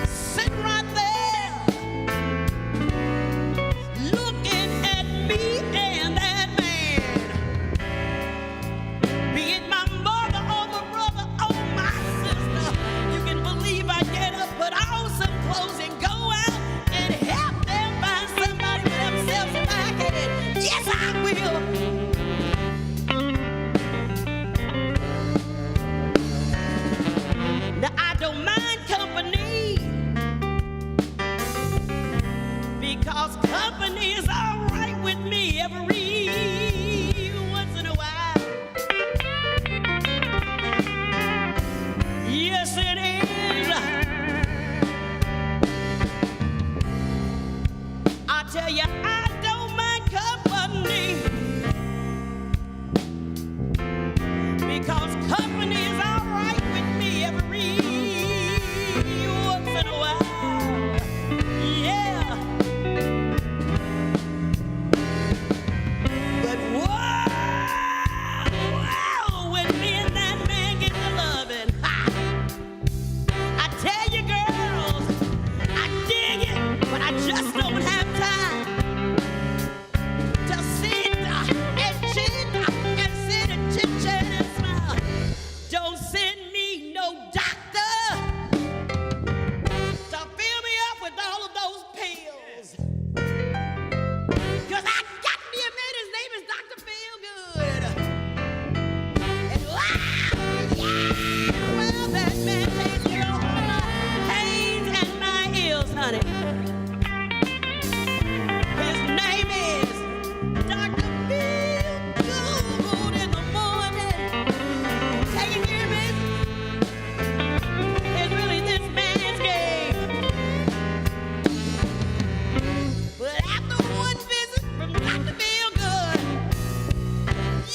sitting right there, looking at me and that man. Be it my mother or my brother or my sister, you can believe I get up, put on some clothes and go out and help them find somebody with themselves back in it. Yes, I will. Now I don't mind company, because company is all right with me every once in a while. Yes, it is. I tell you, I don't mind company, because company is all right with me every once in a while. Yeah. But whoa, when me and that man get to loving, I tell you girls, I dig it, but I just don't have time to sit and chit and sit and chit chat and smile. Don't send me no doctor to fill me up with all of those pills, 'cause I got me a man, his name is Dr. Feelgood. And wow, yeah, well, that man takes care of all my pains and my ills, honey. His name is Dr. Feelgood in the morning, taking care of me. It's really this man's game. But after one visit from Dr. Feelgood,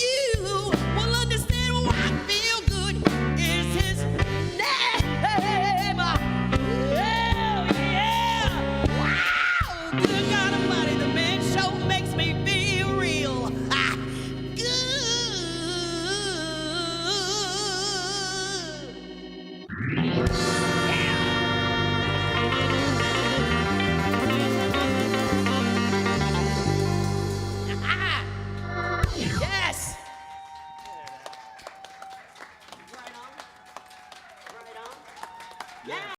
you will understand why Feelgood is his name. Oh, yeah. Wow. Good God Almighty, the man show makes me feel real. Good.